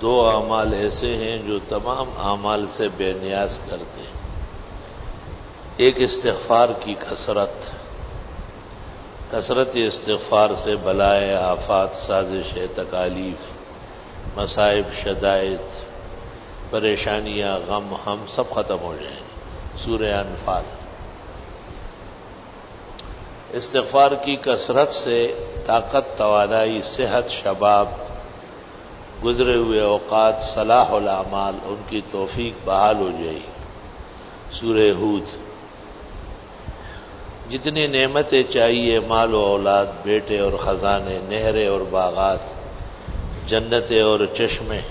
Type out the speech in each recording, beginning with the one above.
دو اعمال ایسے ہیں جو تمام اعمال سے بے نیاز کرتے ہیں. ایک استغفار کی کثرت استغفار سے بلائے آفات سازشیں تکالیف مصائب شدائد پریشانیاں غم ہم سب ختم ہو جائیں. سورہ انفال. استغفار کی کثرت سے طاقت توانائی صحت شباب گزرے ہوئے اوقات صلاح الاعمال ان کی توفیق بحال ہو جائے. سورہ ہود. جتنی نعمتیں چاہیے مال و اولاد بیٹے اور خزانے نہریں اور باغات جنتیں اور چشمے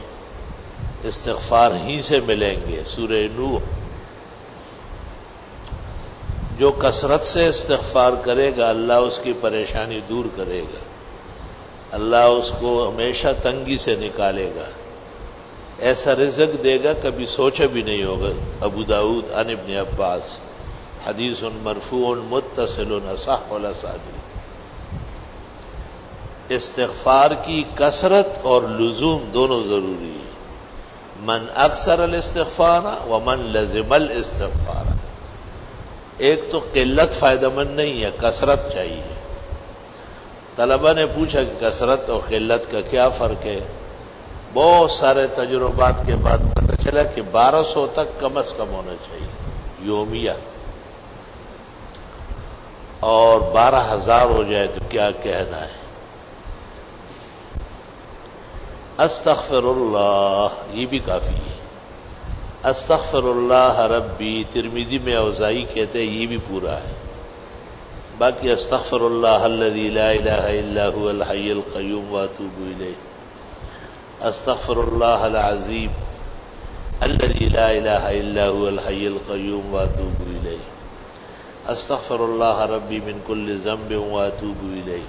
استغفار ہی سے ملیں گے. سورہ نوح. جو کثرت سے استغفار کرے گا اللہ اس کی پریشانی دور کرے گا. اللہ اس کو ہمیشہ تنگی سے نکالے گا. ایسا رزق دے گا کبھی سوچا بھی نہیں ہوگا. ابو داؤد عن ابن عباس حدیث مرفوع متصل اصح الاسانید. استغفار کی کثرت اور لزوم دونوں ضروری ہے. من اکثر الاستغفار ومن لزم الاستغفار. ایک تو قلت فائدہ مند نہیں ہے، کثرت چاہیے. طلبہ نے پوچھا کہ کثرت اور قلت کا کیا فرق ہے؟ بہت سارے تجربات کے بعد پتہ چلا کہ 1200 تک کم از کم ہونا چاہیے یومیہ، اور 12,000 ہو جائے تو کیا کہنا ہے. استغفر اللہ یہ بھی کافی ہے. استغفر اللہ ربی ترمذی میں اوزائی کہتے ہیں یہ بھی پورا ہے. باقی استغفر اللہ الذی لا الہ الا هو الحی القیوم واتوب الیہ. استغفر اللہ العظیم الذی لا الہ الا هو الحی القیوم واتوب الیہ. استغفر اللہ ربی من کل ذنب واتوب الیہ.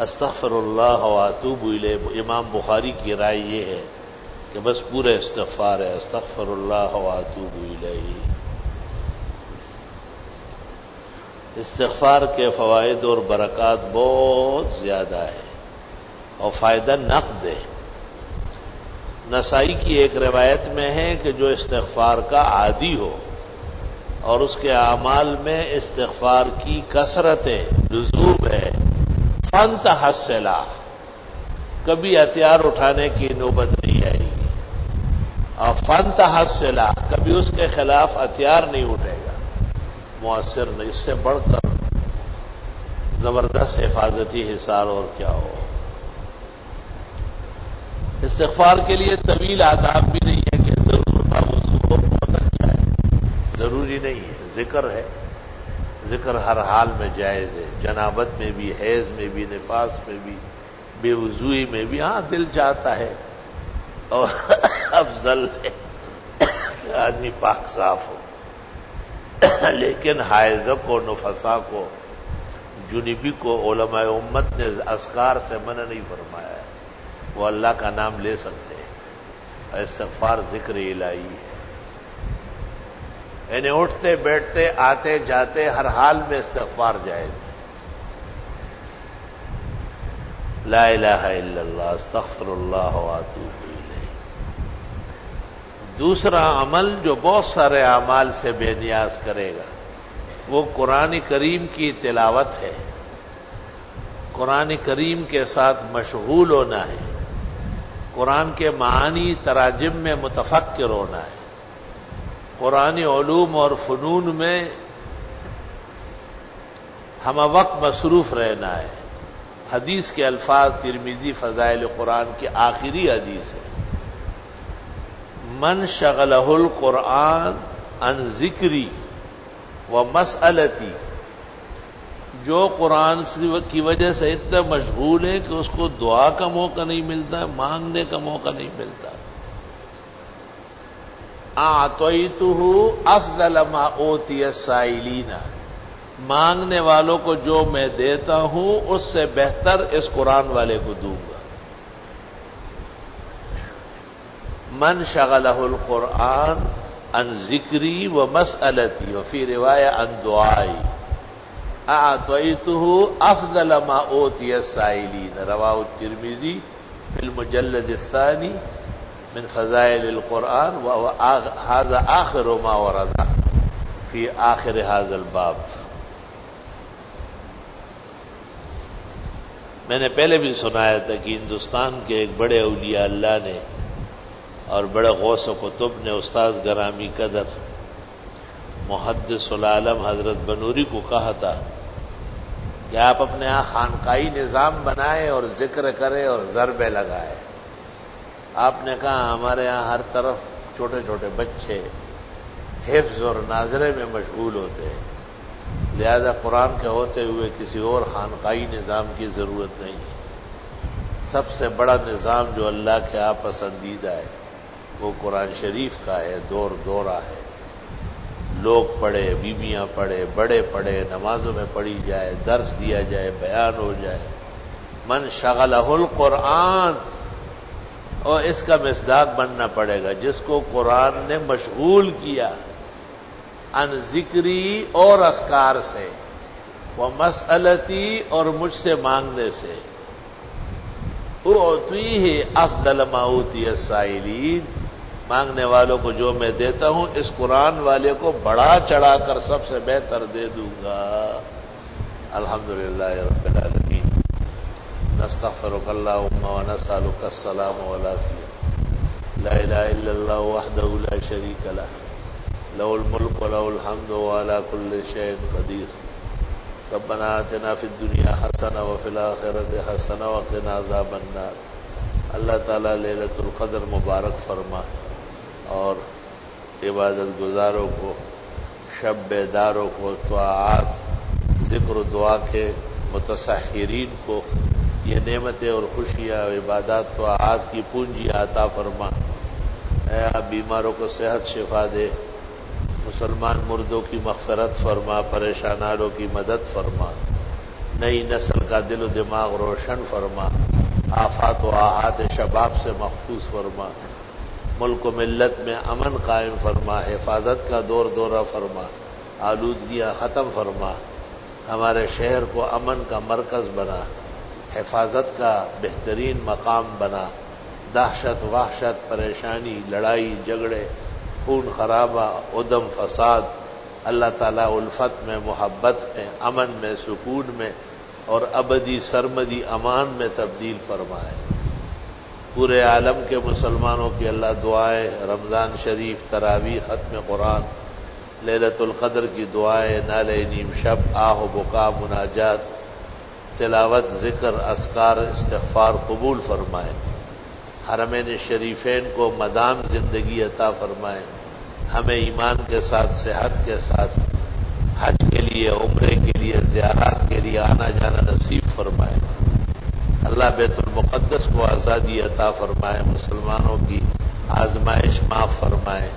استغفر اللہ واتوب الیہ. امام بخاری کی رائے یہ ہے کہ بس پورا استغفار ہے استغفر اللہ واتوب الیہ. استغفار کے فوائد اور برکات بہت زیادہ ہے اور فائدہ نقد ہے. نسائی کی ایک روایت میں ہے کہ جو استغفار کا عادی ہو اور اس کے اعمال میں استغفار کی کثرت ہے لزوم ہے فانتحسلا کبھی ہتھیار اٹھانے کی نوبت نہیں آئے گی. اور فانتحسلا کبھی اس کے خلاف ہتھیار نہیں اٹھے گا. مؤثر نہیں. اس سے بڑھ کر زبردست حفاظتی حصار اور کیا ہو. استغفار کے لیے طویل آداب بھی نہیں ہے کہ ضرور باوضو ہو بہت اچھا ہے. ضروری نہیں ہے. ذکر ہے. ذکر ہر حال میں جائز ہے. جنابت میں بھی حیض میں بھی نفاس میں بھی بے وضوئی میں بھی. ہاں دل چاہتا ہے اور افضل ہے کہ آدمی پاک صاف ہو. لیکن حائضہ کو نفسا کو جنبی کو علماء امت نے اذکار سے منع نہیں فرمایا ہے. وہ اللہ کا نام لے سکتے ہیں. استغفار ذکر الہی ہے. یعنی اٹھتے بیٹھتے آتے جاتے ہر حال میں استغفار جائز ہے. لا الہ الا اللہ استغفر اللہ واتوب الیہ. دوسرا عمل جو بہت سارے اعمال سے بے نیاز کرے گا وہ قرآن کریم کی تلاوت ہے. قرآن کریم کے ساتھ مشغول ہونا ہے. قرآن کے معانی تراجم میں متفکر ہونا ہے. قرآنی علوم اور فنون میں ہم وقت مصروف رہنا ہے. حدیث کے الفاظ ترمذی فضائل قرآن کی آخری حدیث ہے. من شغلہ القرآن عن ذکری و مسئلتی. جو قرآن کی وجہ سے اتنا مشغول ہے کہ اس کو دعا کا موقع نہیں ملتا، مانگنے کا موقع نہیں ملتا. اعطیتہ افضل ما اوتی السائلین. مانگنے والوں کو جو میں دیتا ہوں اس سے بہتر اس قرآن والے کو دوں گا. من شغلہ القرآن عن ذکری و مسئلتی وفی روایہ عن دعائی اعطیتہ افضل ما اوتی السائلین. رواہ الترمذی فی المجلد الثانی من فضائل القرآن وهذا آخر ما ورد فی آخر هذا الباب. میں نے پہلے بھی سنایا تھا کہ ہندوستان کے ایک بڑے اولیاء اللہ نے اور بڑے غوث و کتب نے استاذ گرامی قدر محدث العالم حضرت بنوری کو کہا تھا کہ آپ اپنے یہاں خانقاہی نظام بنائیں اور ذکر کریں اور ضربے لگائیں. آپ نے کہا ہمارے یہاں ہر طرف چھوٹے چھوٹے بچے حفظ اور ناظرے میں مشغول ہوتے ہیں، لہذا قرآن کے ہوتے ہوئے کسی اور خانقاہی نظام کی ضرورت نہیں ہے. سب سے بڑا نظام جو اللہ کے آپ پسندیدہ ہے وہ قرآن شریف کا ہے، دور دورہ ہے. لوگ پڑھے، بیویاں پڑھے، بڑے پڑھے، نمازوں میں پڑھی جائے، درس دیا جائے، بیان ہو جائے. من شغلہ القرآن، اور اس کا مصداق بننا پڑے گا جس کو قرآن نے مشغول کیا ان ذکری اور اذکار سے، وہ مسئلتی اور مجھ سے مانگنے سے. اعطیہ افضل ما اوتی السائلین، مانگنے والوں کو جو میں دیتا ہوں اس قرآن والے کو بڑا چڑھا کر سب سے بہتر دے دوں گا. الحمدللہ رب العالمین. نستغفرک اللہم ونسألک السلام والعافیہ. لا الہ الا اللہ وحدہ لا شریک لہ، لہ الملک ولہ الحمد وعلی کل شیء قدیر. ربنا آتنا فی الدنیا حسنہ وفی الآخرۃ حسنہ وقنا عذاب النار. اللہ تعالیٰ لیلۃ القدر مبارک فرما اور عبادت گزاروں کو، شب بیداروں کو، طاعات ذکر و دعا کے متسحرین کو یہ نعمتیں اور خوشیاں، عبادات طاعات کی پونجی عطا فرما. اے آپ بیماروں کو صحت شفا دے، مسلمان مردوں کی مغفرت فرما، پریشانانوں کی مدد فرما، نئی نسل کا دل و دماغ روشن فرما، آفات و آحات شباب سے محفوظ فرما، ملک و ملت میں امن قائم فرما، حفاظت کا دور دورہ فرما، آلودگیاں ختم فرما، ہمارے شہر کو امن کا مرکز بنا، حفاظت کا بہترین مقام بنا. دہشت، وحشت، پریشانی، لڑائی جھگڑے، خون خرابہ، عدم فساد، اللہ تعالیٰ الفت میں، محبت میں، امن میں، سکون میں اور ابدی سرمدی امان میں تبدیل فرمائے. پورے عالم کے مسلمانوں کی اللہ دعائیں، رمضان شریف، تراویح، ختم قرآن، لیلۃ القدر کی دعائیں، نالے نیم شب، آہ و بکا، مناجات، تلاوت، ذکر، اذکار، استغفار قبول فرمائے. حرمین شریفین کو مدام زندگی عطا فرمائے. ہمیں ایمان کے ساتھ، صحت کے ساتھ حج کے لیے، عمرے کے لیے، زیارات کے لیے آنا جانا نصیب فرمائے. اللہ بیت المقدس کو آزادی عطا فرمائے، مسلمانوں کی آزمائش معاف فرمائے.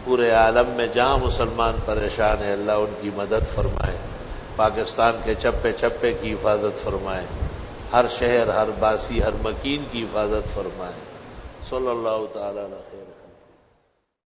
پورے عالم میں جہاں مسلمان پریشان ہیں اللہ ان کی مدد فرمائے. پاکستان کے چپے چپے کی حفاظت فرمائے. ہر شہر، ہر باسی، ہر مکین کی حفاظت فرمائے. صلی اللہ تعالی علیہ خیر.